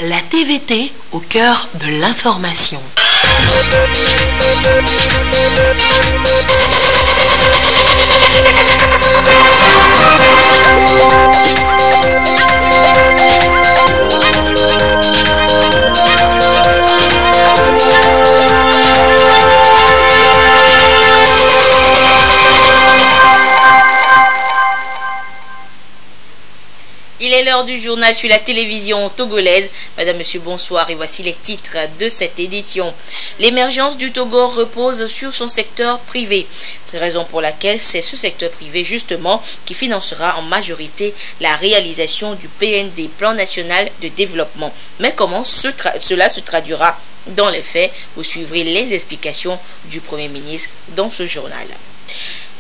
La TVT au cœur de l'information. Il est l'heure du journal sur la télévision togolaise. Madame, Monsieur, bonsoir et voici les titres de cette édition. L'émergence du Togo repose sur son secteur privé. Raison pour laquelle c'est ce secteur privé justement qui financera en majorité la réalisation du PND, Plan National de Développement. Mais comment cela se traduira dans les faits? Vous suivrez les explications du Premier ministre dans ce journal.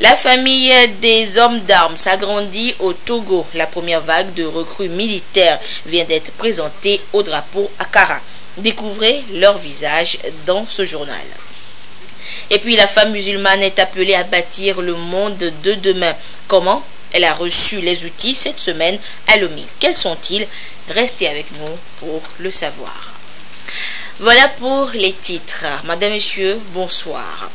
La famille des hommes d'armes s'agrandit au Togo. La première vague de recrues militaires vient d'être présentée au drapeau Akara. Découvrez leur visage dans ce journal. Et puis la femme musulmane est appelée à bâtir le monde de demain. Comment? Elle a reçu les outils cette semaine à Lomé. Quels sont-ils? Restez avec nous pour le savoir. Voilà pour les titres. Madame, Messieurs, bonsoir.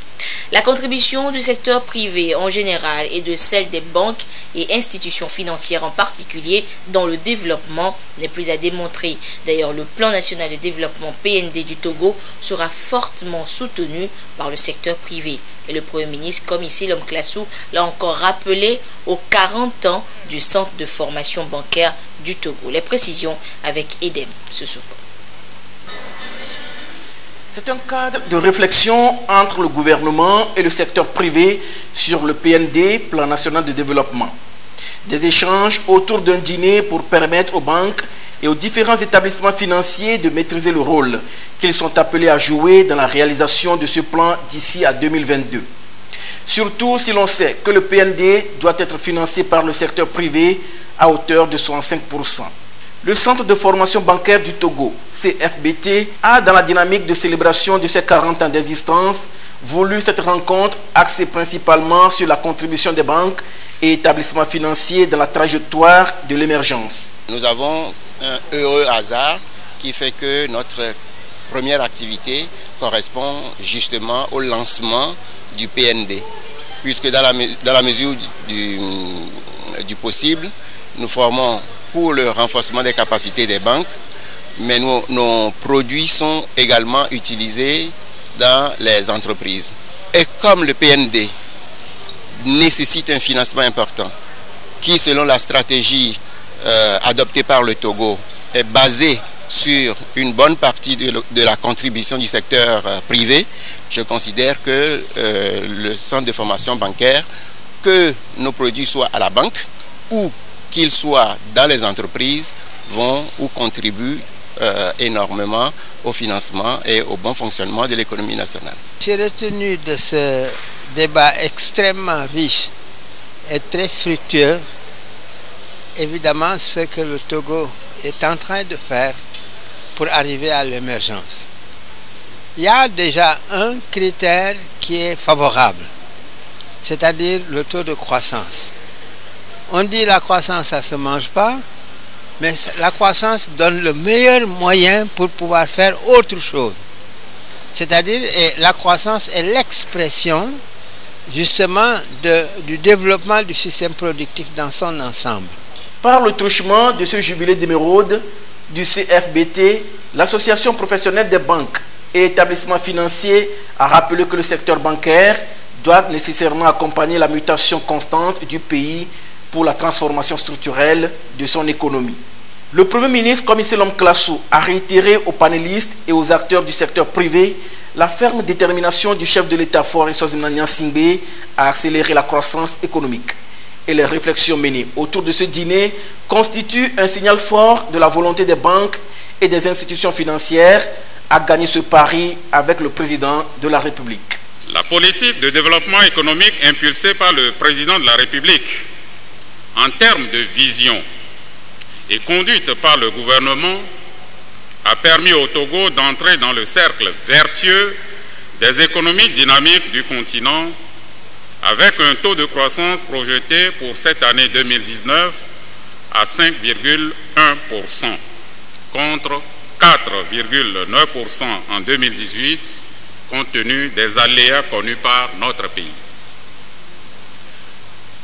La contribution du secteur privé en général et de celle des banques et institutions financières en particulier dans le développement n'est plus à démontrer. D'ailleurs, le plan national de développement PND du Togo sera fortement soutenu par le secteur privé. Et le Premier ministre, comme ici l'homme Classou, l'a encore rappelé aux 40 ans du centre de formation bancaire du Togo. Les précisions avec Edem ce soir. C'est un cadre de réflexion entre le gouvernement et le secteur privé sur le PND, Plan National de Développement. Des échanges autour d'un dîner pour permettre aux banques et aux différents établissements financiers de maîtriser le rôle qu'ils sont appelés à jouer dans la réalisation de ce plan d'ici à 2022. Surtout si l'on sait que le PND doit être financé par le secteur privé à hauteur de 65%. Le Centre de formation bancaire du Togo, CFBT, a, dans la dynamique de célébration de ses 40 ans d'existence, voulu cette rencontre axée principalement sur la contribution des banques et établissements financiers dans la trajectoire de l'émergence. Nous avons un heureux hasard qui fait que notre première activité correspond justement au lancement du PND, puisque dans la mesure du possible, nous formons pour le renforcement des capacités des banques, mais nos produits sont également utilisés dans les entreprises. Et comme le PND nécessite un financement important, qui selon la stratégie adoptée par le Togo est basé sur une bonne partie de la contribution du secteur privé, je considère que le centre de formation bancaire, que nos produits soient à la banque ou qu'ils soient dans les entreprises, vont ou contribuent énormément au financement et au bon fonctionnement de l'économie nationale. J'ai retenu de ce débat extrêmement riche et très fructueux, évidemment, ce que le Togo est en train de faire pour arriver à l'émergence. Il y a déjà un critère qui est favorable, c'est-à-dire le taux de croissance. On dit la croissance, ça ne se mange pas, mais la croissance donne le meilleur moyen pour pouvoir faire autre chose. C'est-à-dire, la croissance est l'expression justement du développement du système productif dans son ensemble. Par le truchement de ce jubilé d'émeraude du CFBT, l'association professionnelle des banques et établissements financiers a rappelé que le secteur bancaire doit nécessairement accompagner la mutation constante du pays pour la transformation structurelle de son économie. Le Premier ministre, comme ici l'homme Classou, a réitéré aux panélistes et aux acteurs du secteur privé la ferme détermination du chef de l'État Faure Eswazina Nyasingbe à accélérer la croissance économique. Et les réflexions menées autour de ce dîner constituent un signal fort de la volonté des banques et des institutions financières à gagner ce pari avec le président de la République. La politique de développement économique impulsée par le président de la République en termes de vision et conduite par le gouvernement a permis au Togo d'entrer dans le cercle vertueux des économies dynamiques du continent avec un taux de croissance projeté pour cette année 2019 à 5,1% contre 4,9% en 2018, compte tenu des aléas connus par notre pays.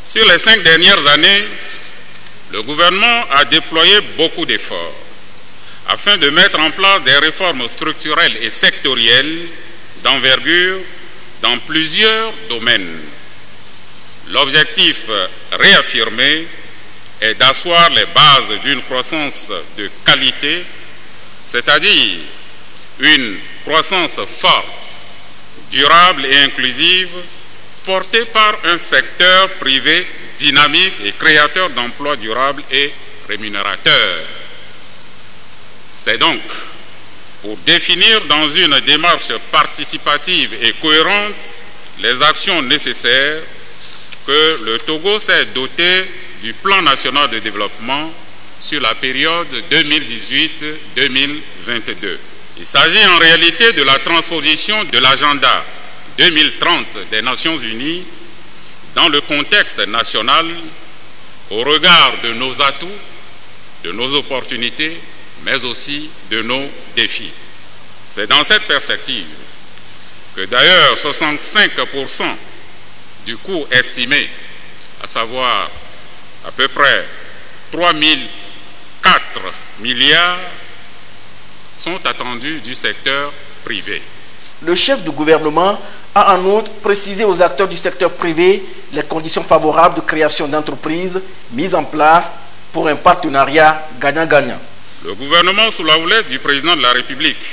Sur les 5 dernières années, le gouvernement a déployé beaucoup d'efforts afin de mettre en place des réformes structurelles et sectorielles d'envergure dans plusieurs domaines. L'objectif réaffirmé est d'asseoir les bases d'une croissance de qualité, c'est-à-dire une croissance forte, durable et inclusive, portée par un secteur privé dynamique et créateur d'emplois durables et rémunérateurs. C'est donc pour définir dans une démarche participative et cohérente les actions nécessaires que le Togo s'est doté du Plan national de développement sur la période 2018-2022. Il s'agit en réalité de la transposition de l'agenda 2030 des Nations Unies dans le contexte national au regard de nos atouts, de nos opportunités, mais aussi de nos défis. C'est dans cette perspective que d'ailleurs 65% du coût estimé, à savoir à peu près 3004 milliards, sont attendus du secteur privé. Le chef du gouvernement a en outre précisé aux acteurs du secteur privé les conditions favorables de création d'entreprises mises en place pour un partenariat gagnant-gagnant. Le gouvernement, sous la houlette du président de la République,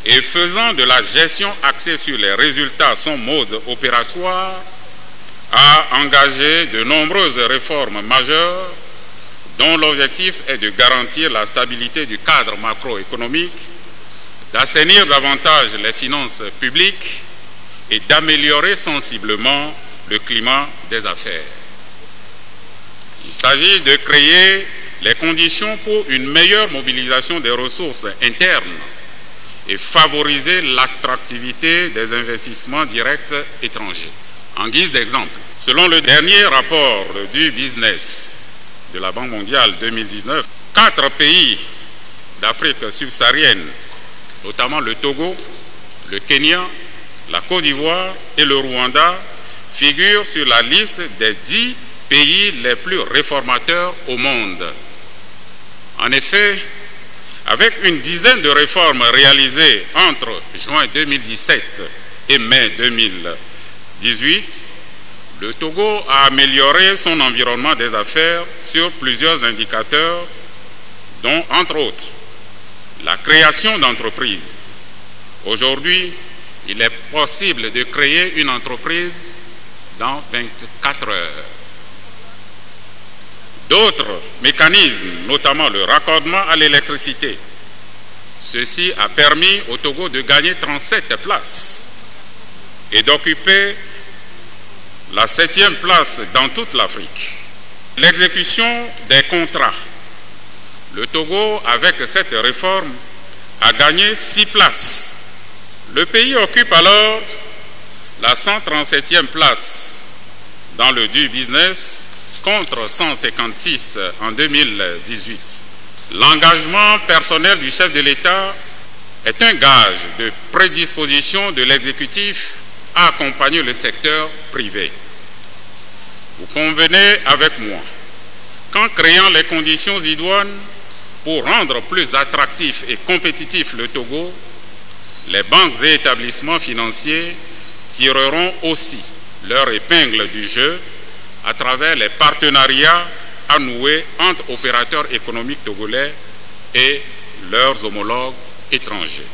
et faisant de la gestion axée sur les résultats son mode opératoire, a engagé de nombreuses réformes majeures dont l'objectif est de garantir la stabilité du cadre macroéconomique, d'assainir davantage les finances publiques et d'améliorer sensiblement le climat des affaires. Il s'agit de créer les conditions pour une meilleure mobilisation des ressources internes et favoriser l'attractivité des investissements directs étrangers. En guise d'exemple, selon le dernier rapport du business de la Banque mondiale 2019, 4 pays d'Afrique subsaharienne, notamment le Togo, le Kenya, la Côte d'Ivoire et le Rwanda, figurent sur la liste des 10 pays les plus réformateurs au monde. En effet, avec une dizaine de réformes réalisées entre juin 2017 et mai 2018, le Togo a amélioré son environnement des affaires sur plusieurs indicateurs, dont, entre autres, la création d'entreprises. Aujourd'hui, il est possible de créer une entreprise dans 24 heures. D'autres mécanismes, notamment le raccordement à l'électricité. Ceci a permis au Togo de gagner 37 places et d'occuper la 7e place dans toute l'Afrique. L'exécution des contrats. Le Togo, avec cette réforme, a gagné 6 places. Le pays occupe alors la 137e place dans le du business contre 156 en 2018. L'engagement personnel du chef de l'État est un gage de prédisposition de l'exécutif à accompagner le secteur privé. Vous convenez avec moi qu'en créant les conditions idoines pour rendre plus attractif et compétitif le Togo, les banques et établissements financiers tireront aussi leur épingle du jeu à travers les partenariats à nouer entre opérateurs économiques togolais et leurs homologues étrangers.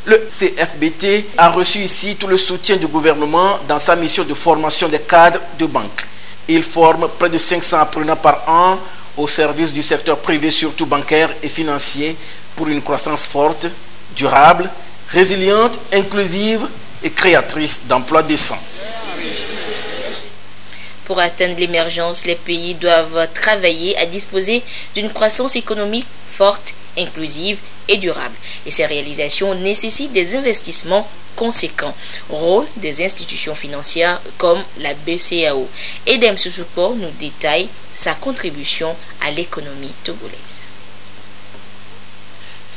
Le CFBT a reçu ici tout le soutien du gouvernement dans sa mission de formation des cadres de banque. Il forme près de 500 apprenants par an au service du secteur privé, surtout bancaire et financier, pour une croissance forte, durable, résiliente, inclusive et créatrice d'emplois décents. Pour atteindre l'émergence, les pays doivent travailler à disposer d'une croissance économique forte, inclusive et durable. Et ces réalisations nécessitent des investissements conséquents. Rôle des institutions financières comme la BCEAO. Edem Soussoupo nous détaille sa contribution à l'économie togolaise.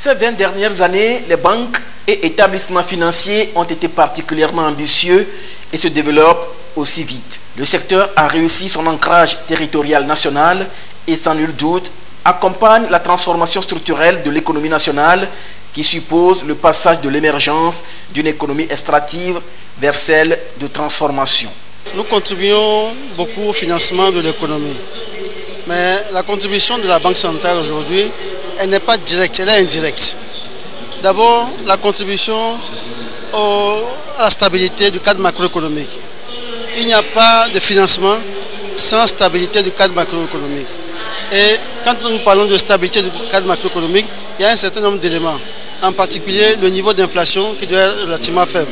Ces 20 dernières années, les banques et établissements financiers ont été particulièrement ambitieux et se développent aussi vite. Le secteur a réussi son ancrage territorial national et sans nul doute accompagne la transformation structurelle de l'économie nationale qui suppose le passage de l'émergence d'une économie extractive vers celle de transformation. Nous contribuons beaucoup au financement de l'économie. Mais la contribution de la Banque centrale aujourd'hui, elle n'est pas directe, elle est indirecte. D'abord, la contribution à la stabilité du cadre macroéconomique. Il n'y a pas de financement sans stabilité du cadre macroéconomique. Et quand nous parlons de stabilité du cadre macroéconomique, il y a un certain nombre d'éléments. En particulier, le niveau d'inflation qui doit être relativement faible.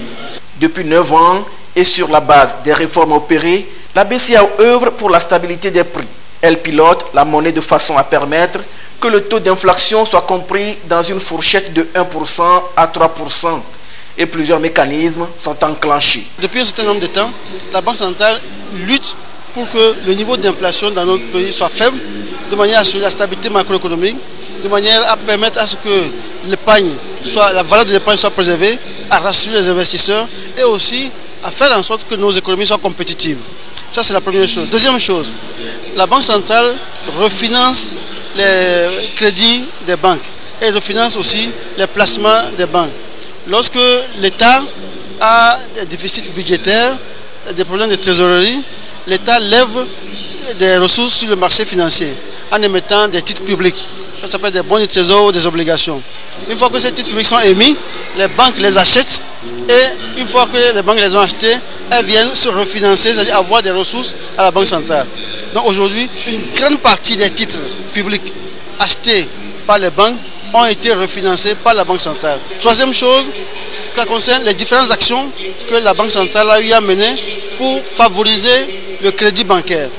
Depuis 9 ans, et sur la base des réformes opérées, la BCEAO œuvre pour la stabilité des prix. Elle pilote la monnaie de façon à permettre que le taux d'inflation soit compris dans une fourchette de 1% à 3%. Et plusieurs mécanismes sont enclenchés. Depuis un certain nombre de temps, la Banque centrale lutte pour que le niveau d'inflation dans notre pays soit faible, de manière à assurer la stabilité macroéconomique, de manière à permettre à ce que la valeur de l'épargne soit préservée, à rassurer les investisseurs et aussi à faire en sorte que nos économies soient compétitives. Ça, c'est la première chose. Deuxième chose, la Banque centrale refinance les crédits des banques et refinance aussi les placements des banques. Lorsque l'État a des déficits budgétaires, des problèmes de trésorerie, l'État lève des ressources sur le marché financier en émettant des titres publics. Ça s'appelle des bons de trésor ou des obligations. Une fois que ces titres publics sont émis, les banques les achètent et une fois que les banques les ont achetés, elles viennent se refinancer, c'est-à-dire avoir des ressources à la Banque centrale. Donc aujourd'hui, une grande partie des titres publics achetés par les banques ont été refinancés par la Banque centrale. Troisième chose, ça concerne les différentes actions que la Banque centrale a eu à mener pour favoriser le crédit bancaire.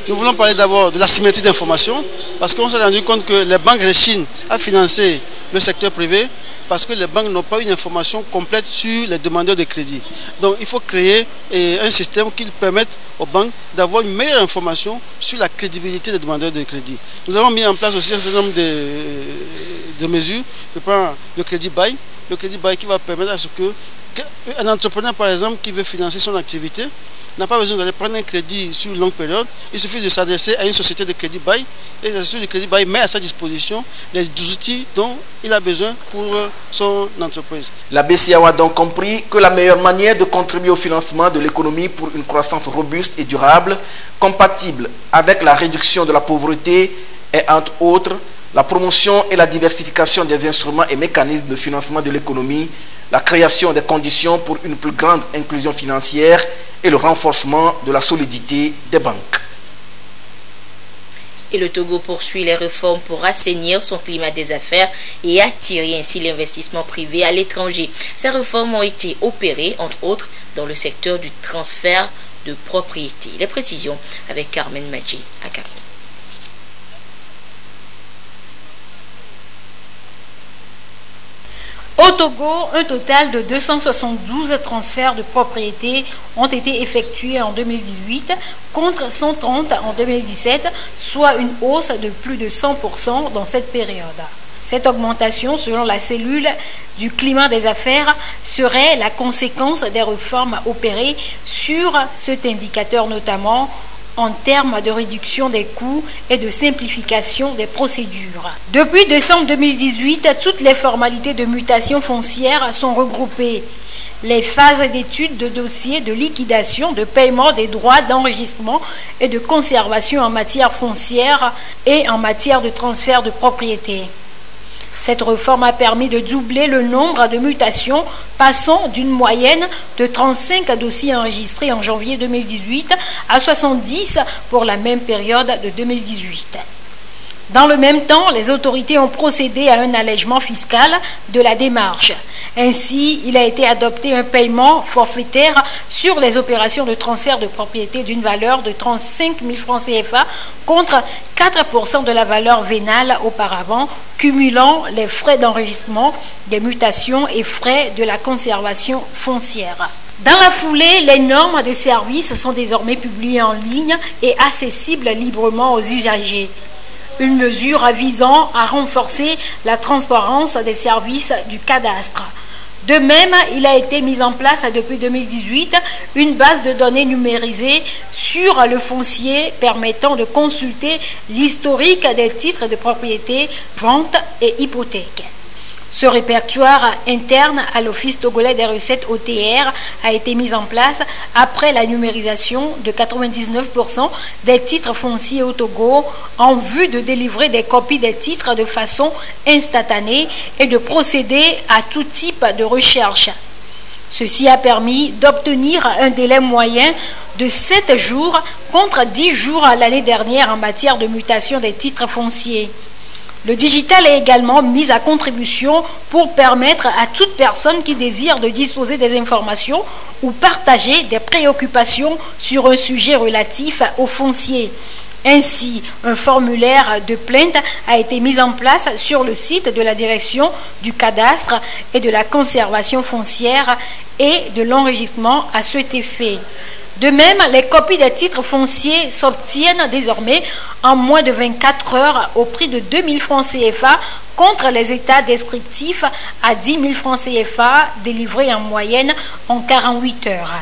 Nous voulons parler d'abord de la symétrie d'information, parce qu'on s'est rendu compte que les banques rechignent à financer le secteur privé, parce que les banques n'ont pas une information complète sur les demandeurs de crédit. Donc il faut créer un système qui permette aux banques d'avoir une meilleure information sur la crédibilité des demandeurs de crédit. Nous avons mis en place aussi un certain nombre de mesures. Je prends le crédit bail. Le crédit bail qui va permettre à ce qu'un entrepreneur, par exemple, qui veut financer son activité, n'a pas besoin d'aller prendre un crédit sur une longue période. Il suffit de s'adresser à une société de crédit bail et la société de crédit bail met à sa disposition les outils dont il a besoin pour son entreprise. La BCEAO a donc compris que la meilleure manière de contribuer au financement de l'économie pour une croissance robuste et durable, compatible avec la réduction de la pauvreté est entre autres la promotion et la diversification des instruments et mécanismes de financement de l'économie, la création des conditions pour une plus grande inclusion financière et le renforcement de la solidité des banques. Et le Togo poursuit les réformes pour assainir son climat des affaires et attirer ainsi l'investissement privé à l'étranger. Ces réformes ont été opérées, entre autres, dans le secteur du transfert de propriété. Les précisions avec Carmen Madji à Cap. Au Togo, un total de 272 transferts de propriété ont été effectués en 2018 contre 130 en 2017, soit une hausse de plus de 100% dans cette période. Cette augmentation, selon la cellule du climat des affaires, serait la conséquence des réformes opérées sur cet indicateur notamment en termes de réduction des coûts et de simplification des procédures. Depuis décembre 2018, toutes les formalités de mutation foncière sont regroupées. Les phases d'étude de dossiers, de liquidation, de paiement des droits d'enregistrement et de conservation en matière foncière et en matière de transfert de propriété. Cette réforme a permis de doubler le nombre de mutations, passant d'une moyenne de 35 dossiers enregistrés en janvier 2018 à 70 pour la même période de 2018. Dans le même temps, les autorités ont procédé à un allègement fiscal de la démarche. Ainsi, il a été adopté un paiement forfaitaire sur les opérations de transfert de propriété d'une valeur de 35 000 francs CFA contre 4% de la valeur vénale auparavant, cumulant les frais d'enregistrement, des mutations et frais de la conservation foncière. Dans la foulée, les normes de service sont désormais publiées en ligne et accessibles librement aux usagers. une mesure visant à renforcer la transparence des services du cadastre. De même, il a été mis en place depuis 2018 une base de données numérisée sur le foncier permettant de consulter l'historique des titres de propriété, vente et hypothèque. Ce répertoire interne à l'Office togolais des recettes OTR a été mis en place après la numérisation de 99% des titres fonciers au Togo en vue de délivrer des copies des titres de façon instantanée et de procéder à tout type de recherche. Ceci a permis d'obtenir un délai moyen de 7 jours contre 10 jours l'année dernière en matière de mutation des titres fonciers. Le digital est également mis à contribution pour permettre à toute personne qui désire de disposer des informations ou partager des préoccupations sur un sujet relatif au foncier. Ainsi, un formulaire de plainte a été mis en place sur le site de la direction du cadastre et de la conservation foncière et de l'enregistrement à cet effet. De même, les copies des titres fonciers s'obtiennent désormais en moins de 24 heures au prix de 2 000 francs CFA contre les états descriptifs à 10 000 francs CFA délivrés en moyenne en 48 heures.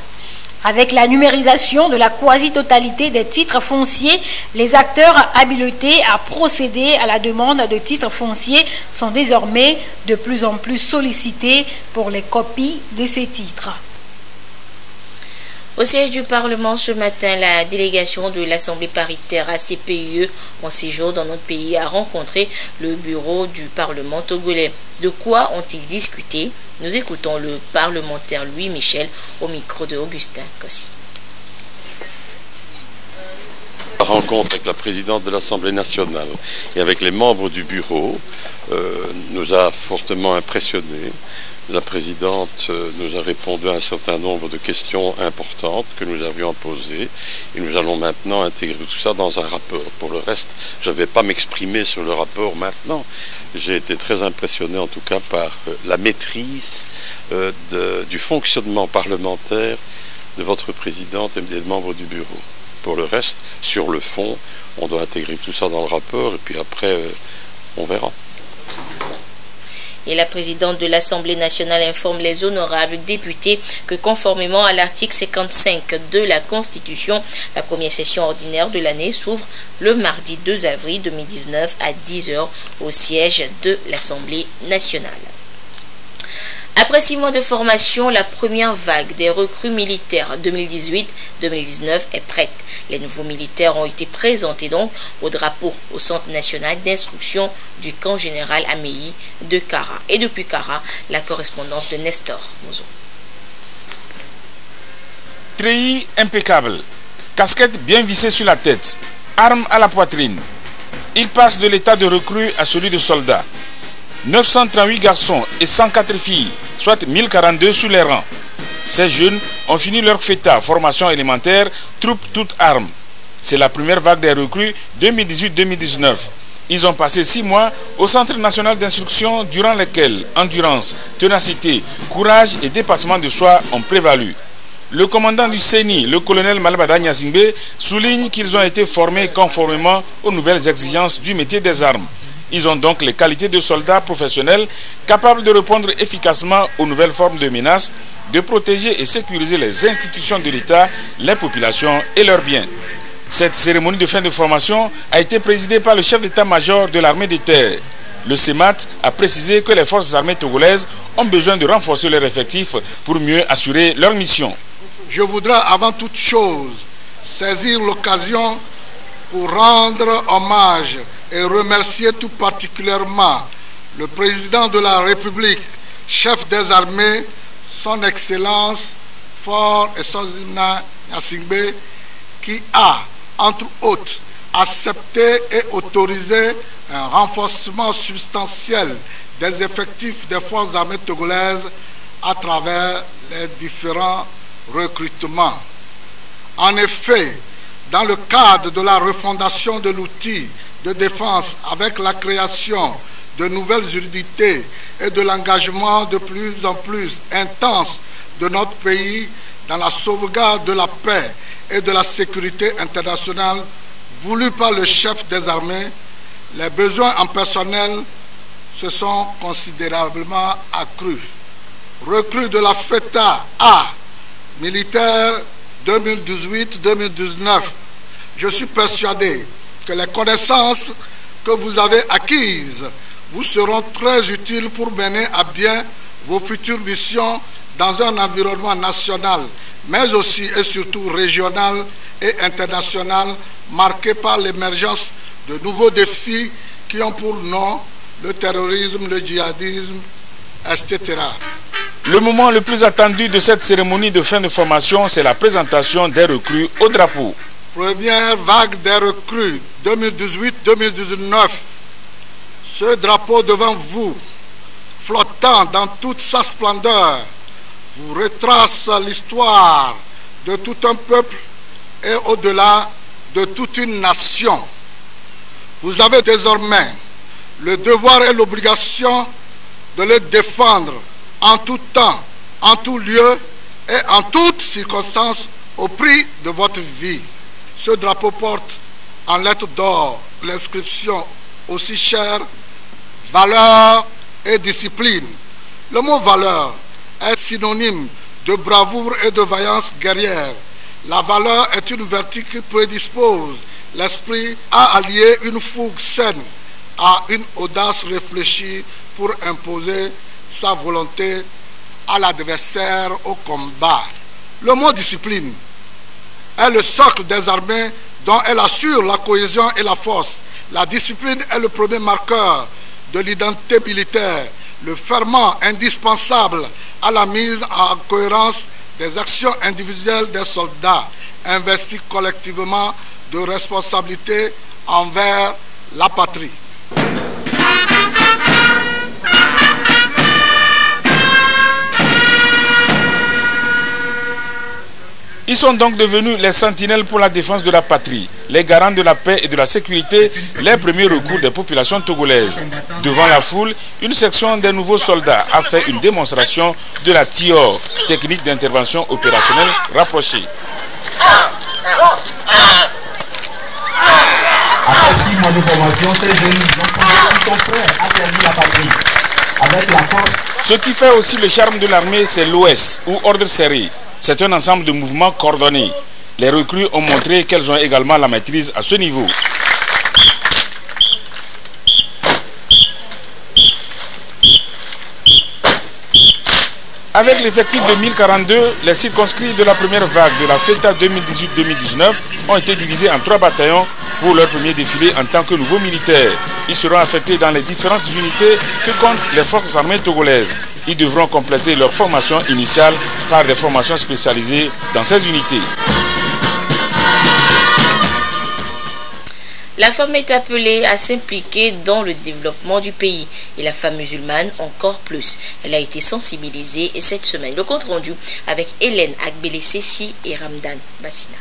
Avec la numérisation de la quasi-totalité des titres fonciers, les acteurs habilités à procéder à la demande de titres fonciers sont désormais de plus en plus sollicités pour les copies de ces titres. Au siège du Parlement ce matin, la délégation de l'Assemblée paritaire ACPUE en séjour dans notre pays a rencontré le bureau du Parlement togolais. De quoi ont-ils discuté? Nous écoutons le parlementaire Louis Michel au micro de Augustin Kossi. La rencontre avec la présidente de l'Assemblée nationale et avec les membres du bureau nous a fortement impressionnés. La présidente nous a répondu à un certain nombre de questions importantes que nous avions posées et nous allons maintenant intégrer tout ça dans un rapport. Pour le reste, je ne vais pas m'exprimer sur le rapport maintenant. J'ai été très impressionné en tout cas par la maîtrise du fonctionnement parlementaire de votre présidente et des membres du bureau. Pour le reste, sur le fond, on doit intégrer tout ça dans le rapport et puis après, on verra. Et la présidente de l'Assemblée nationale informe les honorables députés que conformément à l'article 55 de la Constitution, la première session ordinaire de l'année s'ouvre le mardi 2 avril 2019 à 10h au siège de l'Assemblée nationale. Après 6 mois de formation, la première vague des recrues militaires 2018-2019 est prête. Les nouveaux militaires ont été présentés donc au drapeau au Centre national d'instruction du camp général Améi de Kara. Et depuis Kara, la correspondance de Nestor Mozo. Treillis impeccable, casquette bien vissée sur la tête, arme à la poitrine. Il passe de l'état de recrue à celui de soldat. 938 garçons et 104 filles, soit 1042 sur les rangs. Ces jeunes ont fini leur FETA, formation élémentaire, troupes toutes armes. C'est la première vague des recrues 2018-2019. Ils ont passé 6 mois au Centre national d'instruction durant lesquels endurance, ténacité, courage et dépassement de soi ont prévalu. Le commandant du CENI, le colonel Malbada Nyazingbe, souligne qu'ils ont été formés conformément aux nouvelles exigences du métier des armes. Ils ont donc les qualités de soldats professionnels capables de répondre efficacement aux nouvelles formes de menaces, de protéger et sécuriser les institutions de l'État, les populations et leurs biens. Cette cérémonie de fin de formation a été présidée par le chef d'état-major de l'armée des terres. Le CEMAT a précisé que les forces armées togolaises ont besoin de renforcer leurs effectifs pour mieux assurer leur mission. Je voudrais avant toute chose saisir l'occasion pour rendre hommage et remercier tout particulièrement le président de la République, chef des armées, son Excellence Faure Essouzina Gnassingbé, qui a, entre autres, accepté et autorisé un renforcement substantiel des effectifs des forces armées togolaises à travers les différents recrutements. En effet, dans le cadre de la refondation de l'outil de défense avec la création de nouvelles unités et de l'engagement de plus en plus intense de notre pays dans la sauvegarde de la paix et de la sécurité internationale voulue par le chef des armées, les besoins en personnel se sont considérablement accrus. Recrue de la FETA A, militaire 2018-2019, je suis persuadé que les connaissances que vous avez acquises vous seront très utiles pour mener à bien vos futures missions dans un environnement national, mais aussi et surtout régional et international, marqué par l'émergence de nouveaux défis qui ont pour nom le terrorisme, le djihadisme, etc. Le moment le plus attendu de cette cérémonie de fin de formation, c'est la présentation des recrues au drapeau. Première vague des recrues 2018-2019. Ce drapeau devant vous, flottant dans toute sa splendeur, vous retrace l'histoire de tout un peuple et au-delà de toute une nation. Vous avez désormais le devoir et l'obligation de le défendre en tout temps, en tout lieu et en toutes circonstances au prix de votre vie. Ce drapeau porte en lettres d'or l'inscription aussi chère, valeur et discipline. Le mot valeur est synonyme de bravoure et de vaillance guerrière. La valeur est une vertu qui prédispose l'esprit à allier une fougue saine à une audace réfléchie pour imposer sa volonté à l'adversaire au combat. Le mot discipline est le socle des armées dont elle assure la cohésion et la force. La discipline est le premier marqueur de l'identité militaire, le ferment indispensable à la mise en cohérence des actions individuelles des soldats, investis collectivement de responsabilités envers la patrie. Ils sont donc devenus les sentinelles pour la défense de la patrie, les garants de la paix et de la sécurité, les premiers recours des populations togolaises. Devant la foule, une section des nouveaux soldats a fait une démonstration de la TIOR, technique d'intervention opérationnelle rapprochée. Après 6 mois de formation, ces jeunes sont prêts à servir la patrie avec la force. Ce qui fait aussi le charme de l'armée, c'est l'OS, ou ordre serré. C'est un ensemble de mouvements coordonnés. Les recrues ont montré qu'elles ont également la maîtrise à ce niveau. Avec l'effectif de 1042, les circonscrits de la première vague de la FETA 2018-2019 ont été divisés en 3 bataillons pour leur premier défilé en tant que nouveaux militaires. Ils seront affectés dans les différentes unités que comptent les forces armées togolaises. Ils devront compléter leur formation initiale par des formations spécialisées dans ces unités. La femme est appelée à s'impliquer dans le développement du pays et la femme musulmane encore plus. Elle a été sensibilisée cette semaine. Le compte rendu avec Hélène Agbele-Sessi et Ramdan Bassina.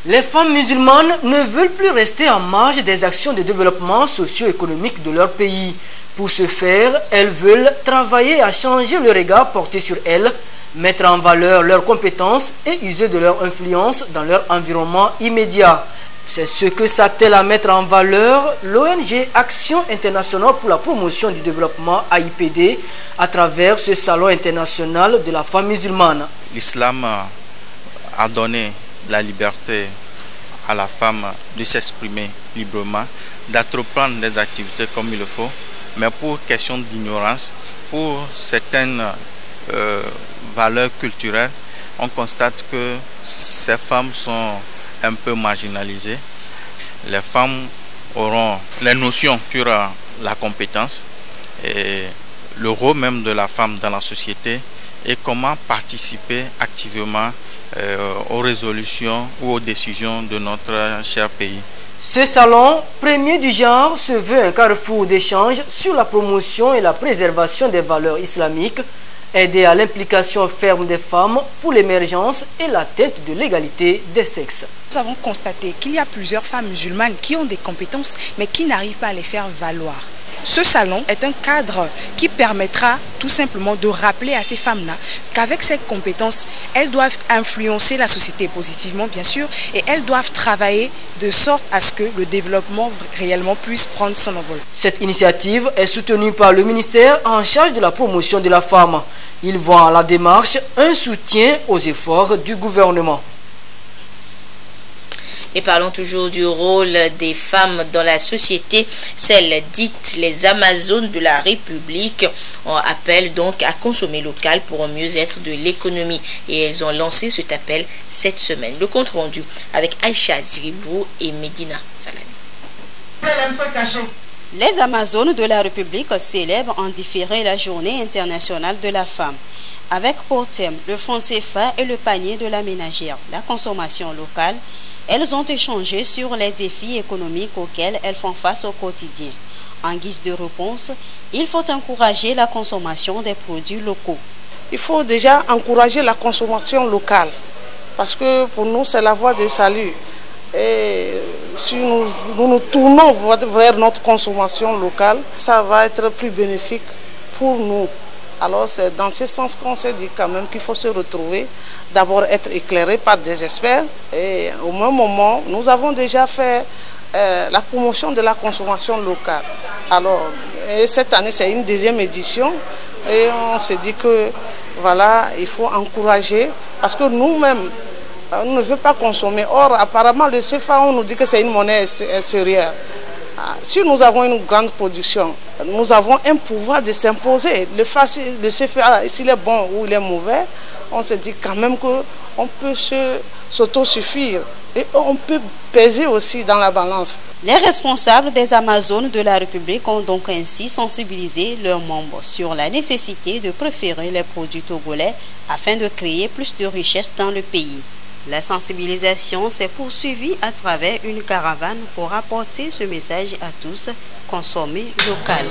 Les femmes musulmanes ne veulent plus rester en marge des actions de développement socio-économique de leur pays. Pour ce faire, elles veulent travailler à changer le regard porté sur elles, mettre en valeur leurs compétences et user de leur influence dans leur environnement immédiat. C'est ce que s'attelle à mettre en valeur l'ONG Action internationale pour la promotion du développement AIPD à travers ce salon international de la femme musulmane. L'islam a donné la liberté à la femme de s'exprimer librement, d'entreprendre des activités comme il le faut, mais pour question d'ignorance, pour certaines valeurs culturelles, on constate que ces femmes sont un peu marginalisées. Les femmes auront les notions sur la compétence et le rôle même de la femme dans la société et comment participer activement aux résolutions ou aux décisions de notre cher pays. Ce salon, premier du genre, se veut un carrefour d'échange sur la promotion et la préservation des valeurs islamiques, aider à l'implication ferme des femmes pour l'émergence et l'atteinte de l'égalité des sexes. Nous avons constaté qu'il y a plusieurs femmes musulmanes qui ont des compétences mais qui n'arrivent pas à les faire valoir. Ce salon est un cadre qui permettra tout simplement de rappeler à ces femmes-là qu'avec ces compétences, elles doivent influencer la société positivement, bien sûr, et elles doivent travailler de sorte à ce que le développement réellement puisse prendre son envol. Cette initiative est soutenue par le ministère en charge de la promotion de la femme. Il voit en la démarche un soutien aux efforts du gouvernement. Et parlons toujours du rôle des femmes dans la société, celles dites les Amazones de la République. On appelle donc à consommer local pour un mieux-être de l'économie. Et elles ont lancé cet appel cette semaine. Le compte rendu avec Aïcha Ziribou et Medina Salami. Les Amazones de la République célèbrent en différé la journée internationale de la femme, avec pour thème le franc CFA et le panier de la ménagère, la consommation locale. Elles ont échangé sur les défis économiques auxquels elles font face au quotidien. En guise de réponse, il faut encourager la consommation des produits locaux. Il faut déjà encourager la consommation locale, parce que pour nous, c'est la voie de salut. Et si nous nous tournons vers notre consommation locale, ça va être plus bénéfique pour nous. Alors c'est dans ce sens qu'on s'est dit quand même qu'il faut se retrouver, d'abord être éclairé par des experts. Et au même moment, nous avons déjà fait la promotion de la consommation locale. Alors cette année, c'est une deuxième édition. Et on s'est dit que voilà, il faut encourager, parce que nous-mêmes, on ne veut pas consommer. Or, apparemment, le CFA, on nous dit que c'est une monnaie sérieuse. Si nous avons une grande production, nous avons un pouvoir de s'imposer. Le CFA, s'il est bon ou il est mauvais, on se dit quand même qu'on peut s'autosuffire et on peut peser aussi dans la balance. Les responsables des Amazones de la République ont donc ainsi sensibilisé leurs membres sur la nécessité de préférer les produits togolais afin de créer plus de richesses dans le pays. La sensibilisation s'est poursuivie à travers une caravane pour apporter ce message à tous, consommer local.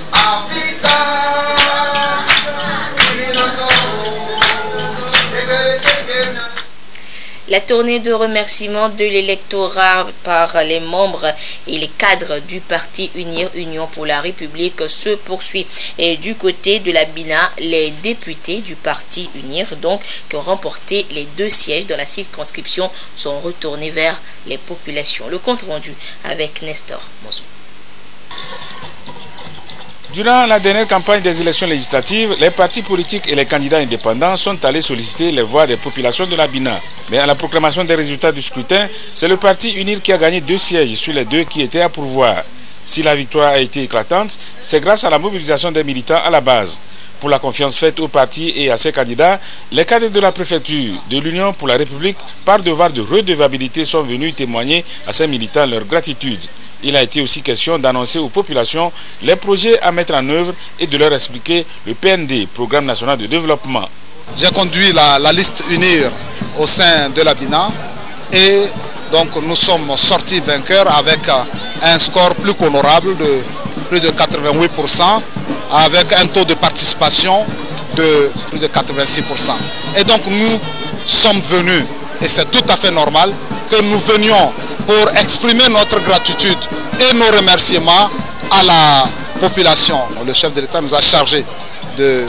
La tournée de remerciement de l'électorat par les membres et les cadres du parti Unir Union pour la République se poursuit. Et du côté de la BINA, les députés du parti Unir, donc, qui ont remporté les 2 sièges dans la circonscription, sont retournés vers les populations. Le compte rendu avec Nestor Mozou. Durant la dernière campagne des élections législatives, les partis politiques et les candidats indépendants sont allés solliciter les voix des populations de la BINA. Mais à la proclamation des résultats du scrutin, c'est le parti UNIR qui a gagné 2 sièges sur les 2 qui étaient à pourvoir. Si la victoire a été éclatante, c'est grâce à la mobilisation des militants à la base. Pour la confiance faite au parti et à ses candidats, les cadres de la préfecture de l'Union pour la République, par devoir de redevabilité, sont venus témoigner à ces militants leur gratitude. Il a été aussi question d'annoncer aux populations les projets à mettre en œuvre et de leur expliquer le PND, Programme National de Développement. J'ai conduit la liste UNIR au sein de la BINA et donc nous sommes sortis vainqueurs avec un score plus qu'honorable de plus de 88%, avec un taux de participation de plus de 86%. Et donc nous sommes venus, et c'est tout à fait normal, que nous venions pour exprimer notre gratitude et nos remerciements à la population. Le chef de l'État nous a chargé de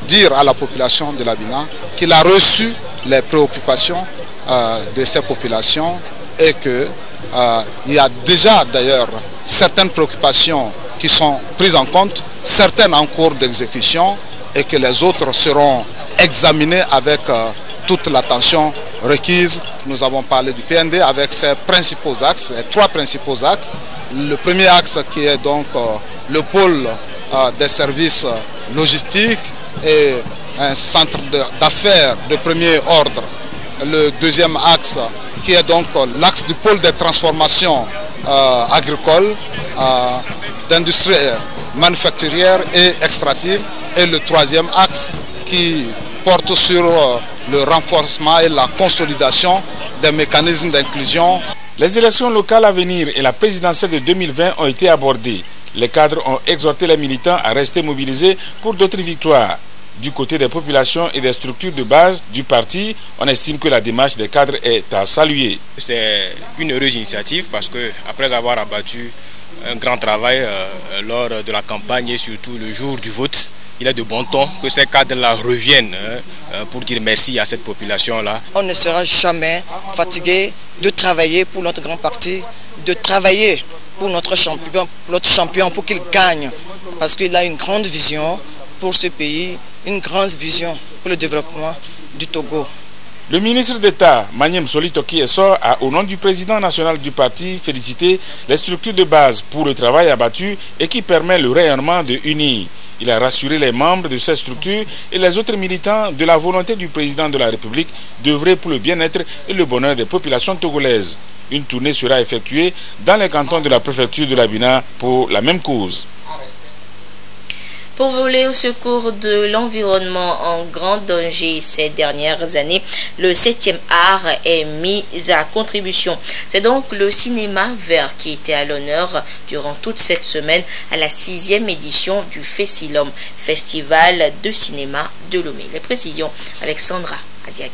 dire à la population de la BINA qu'il a reçu les préoccupations de ces populations et qu'il y a déjà d'ailleurs certaines préoccupations qui sont prises en compte, certaines en cours d'exécution et que les autres seront examinées avec toute l'attention requise. Nous avons parlé du PND avec ses principaux axes, les 3 principaux axes. Le premier axe qui est donc le pôle des services logistiques et un centre d'affaires de premier ordre. Le deuxième axe qui est donc l'axe du pôle des transformations agricoles, d'industrie manufacturière et extractive. Et le troisième axe qui porte sur le renforcement et la consolidation des mécanismes d'inclusion. Les élections locales à venir et la présidentielle de 2020 ont été abordées. Les cadres ont exhorté les militants à rester mobilisés pour d'autres victoires. Du côté des populations et des structures de base du parti, on estime que la démarche des cadres est à saluer. C'est une heureuse initiative parce que après avoir abattu un grand travail lors de la campagne et surtout le jour du vote, il est de bon ton que ces cadres-là reviennent pour dire merci à cette population-là. On ne sera jamais fatigué de travailler pour notre grand parti, de travailler pour notre champion pour qu'il gagne, parce qu'il a une grande vision pour ce pays, une grande vision pour le développement du Togo. Le ministre d'État, Magnem Solitoki Essor, a, au nom du président national du parti, félicité les structures de base pour le travail abattu et qui permet le rayonnement de UNI. Il a rassuré les membres de ces structures et les autres militants de la volonté du président de la République d'œuvrer pour le bien-être et le bonheur des populations togolaises. Une tournée sera effectuée dans les cantons de la préfecture de l'Abina pour la même cause. Pour voler au secours de l'environnement en grand danger ces dernières années, le 7e art est mis à contribution. C'est donc le cinéma vert qui était à l'honneur durant toute cette semaine à la 6e édition du FECILOM, Festival de cinéma de Lomé. Les précisions avec Sandra Adiagué.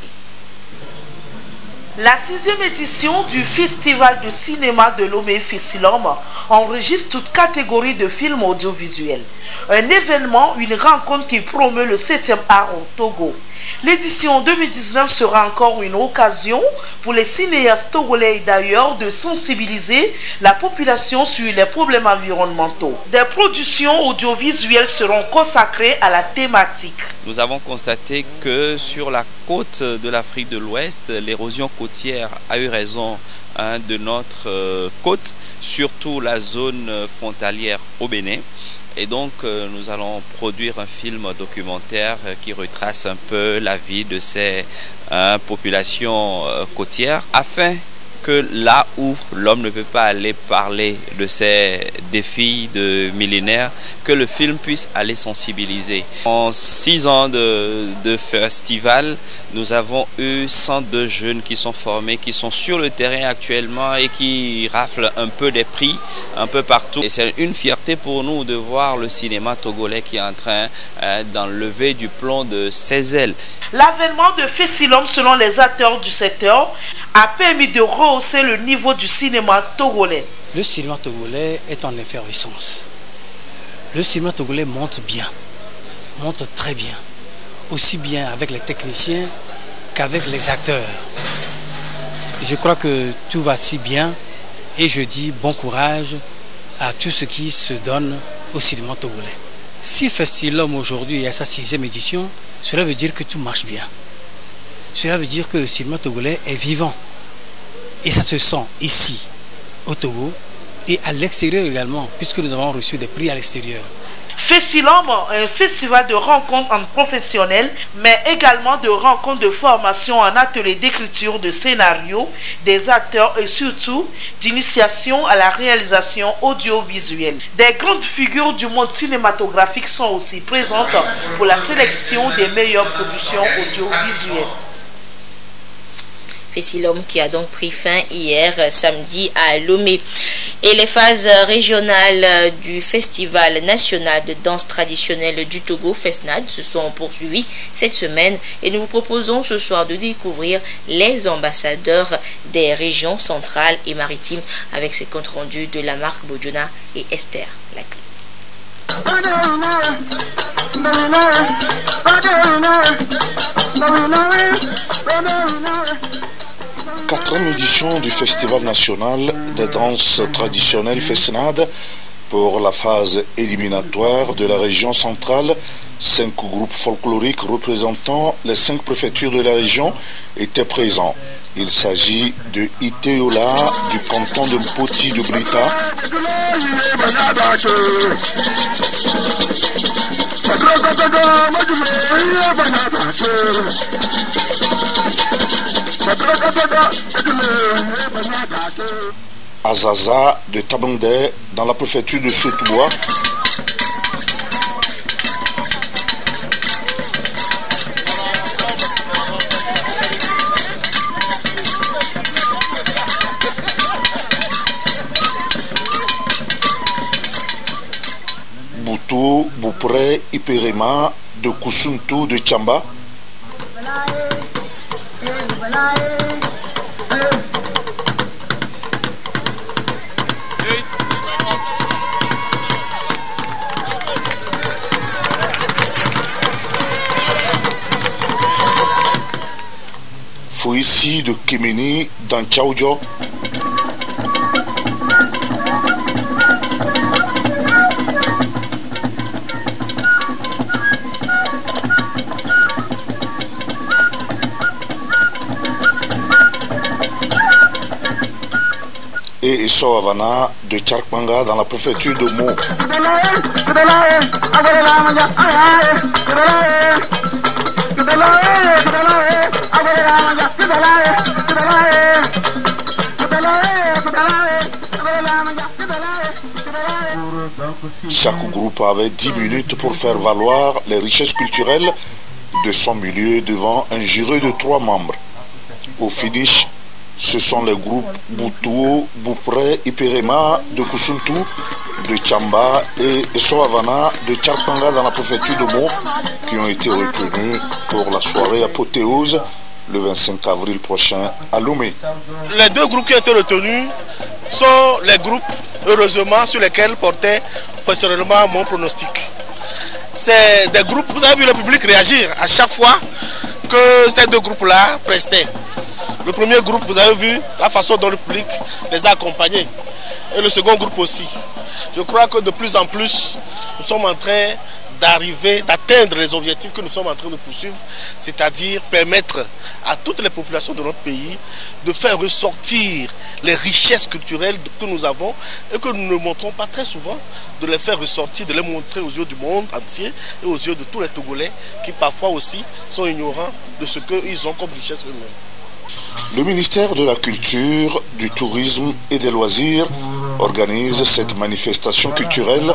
La 6e édition du Festival de cinéma de Lomé FECILOM enregistre toute catégorie de films audiovisuels. Un événement, une rencontre qui promeut le 7e art au Togo. L'édition 2019 sera encore une occasion pour les cinéastes togolais et d'ailleurs de sensibiliser la population sur les problèmes environnementaux. Des productions audiovisuelles seront consacrées à la thématique. Nous avons constaté que sur la côte de l'Afrique de l'Ouest, l'érosion côtière a eu raison de notre côte, surtout la zone frontalière au Bénin. Et donc nous allons produire un film documentaire qui retrace un peu la vie de ces populations côtières afin que là où l'homme ne peut pas aller parler de ces défis de millénaires, que le film puisse aller sensibiliser. En 6 ans de festival, nous avons eu 102 jeunes qui sont formés, qui sont sur le terrain actuellement et qui raflent un peu des prix un peu partout. Et c'est une fierté pour nous de voir le cinéma togolais qui est en train d'enlever du plomb de ses ailes. L'avènement de FECILOM, selon les acteurs du secteur, a permis de rehausser le niveau du cinéma togolais. Le cinéma togolais est en effervescence. Le cinéma togolais monte bien, monte très bien, aussi bien avec les techniciens qu'avec les acteurs. Je crois que tout va si bien et je dis bon courage à tous ceux qui se donnent au cinéma togolais. Si FECILOM aujourd'hui est à sa 6e édition, cela veut dire que tout marche bien. Cela veut dire que le cinéma togolais est vivant. Et ça se sent ici, au Togo, et à l'extérieur également, puisque nous avons reçu des prix à l'extérieur. FECILOM, un festival de rencontres entre professionnels, mais également de rencontres de formation en atelier d'écriture de scénarios, des acteurs et surtout d'initiation à la réalisation audiovisuelle. Des grandes figures du monde cinématographique sont aussi présentes pour la sélection des meilleures productions audiovisuelles. FECILOM qui a donc pris fin hier samedi à Lomé. Et les phases régionales du Festival national de danse traditionnelle du Togo, FESNAD, se sont poursuivies cette semaine et nous vous proposons ce soir de découvrir les ambassadeurs des régions centrales et maritimes avec ce compte rendu de la marque Bodjona et Esther Laclé. 4e édition du Festival national des danses traditionnelles FESNAD pour la phase éliminatoire de la région centrale. 5 groupes folkloriques représentant les 5 préfectures de la région étaient présents. Il s'agit de Iteola du canton de Mpoti de Brita, Azaza de Tabandé dans la préfecture de Chetoubois, Boutou, Boupré, Iperema, de Koussountou, de Tchamba. Fouissi de Kéméni dans Tchaoudjo. Et Soavana de Tcharkmanga dans la préfecture de Meaux. Chaque groupe avait 10 minutes pour faire valoir les richesses culturelles de son milieu devant un jury de 3 membres. Au finish, ce sont les groupes Boutou, Boupré, Iperema, de Koussountou, de Tchamba et Soavana de Tcharkmanga dans la préfecture de Meaux qui ont été retenus pour la soirée apothéose le 25 avril prochain à Lomé. Les 2 groupes qui ont été retenus sont les groupes, heureusement, sur lesquels portait personnellement mon pronostic. C'est des groupes, vous avez vu le public réagir à chaque fois que ces 2 groupes-là prestaient. Le premier groupe, vous avez vu la façon dont le public les a accompagnés. Et le second groupe aussi. Je crois que de plus en plus, nous sommes en train d'atteindre les objectifs que nous sommes en train de poursuivre, c'est-à-dire permettre à toutes les populations de notre pays de faire ressortir les richesses culturelles que nous avons et que nous ne montrons pas très souvent, de les faire ressortir, de les montrer aux yeux du monde entier et aux yeux de tous les Togolais qui parfois aussi sont ignorants de ce qu'ils ont comme richesse eux-mêmes. Le ministère de la Culture, du Tourisme et des Loisirs organise cette manifestation culturelle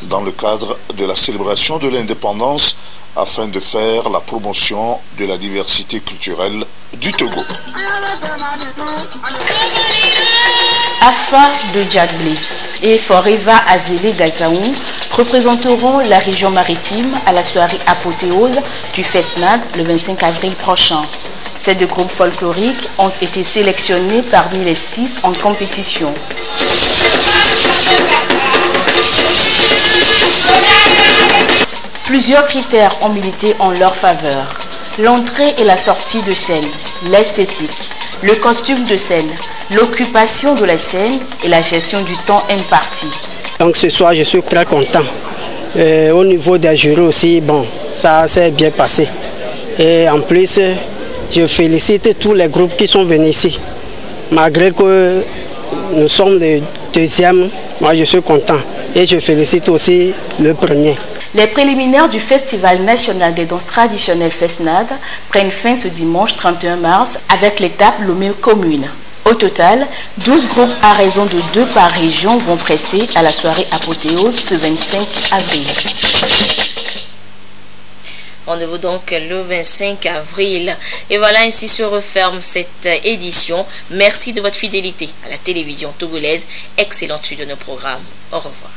dans le cadre de la célébration de l'indépendance afin de faire la promotion de la diversité culturelle du Togo. Afa de Djadblé et Foreva Azélé Gazaou représenteront la région maritime à la soirée apothéose du FESNAD le 25 avril prochain. Ces 2 groupes folkloriques ont été sélectionnés parmi les 6 en compétition. Plusieurs critères ont milité en leur faveur. L'entrée et la sortie de scène, l'esthétique, le costume de scène, l'occupation de la scène et la gestion du temps imparti. Donc ce soir, je suis très content. Au niveau des jurys aussi, bon, ça s'est bien passé. Et en plus, je félicite tous les groupes qui sont venus ici. Malgré que nous sommes les 2e, moi je suis content. Et je félicite aussi le premier. Les préliminaires du Festival national des danses traditionnelles FESNAD prennent fin ce dimanche 31 mars avec l'étape Lomé commune. Au total, 12 groupes à raison de 2 par région vont prester à la soirée apothéose ce 25 avril. Rendez-vous donc le 25 avril. Et voilà, ainsi se referme cette édition. Merci de votre fidélité à la télévision togolaise. Excellente suite de nos programmes. Au revoir.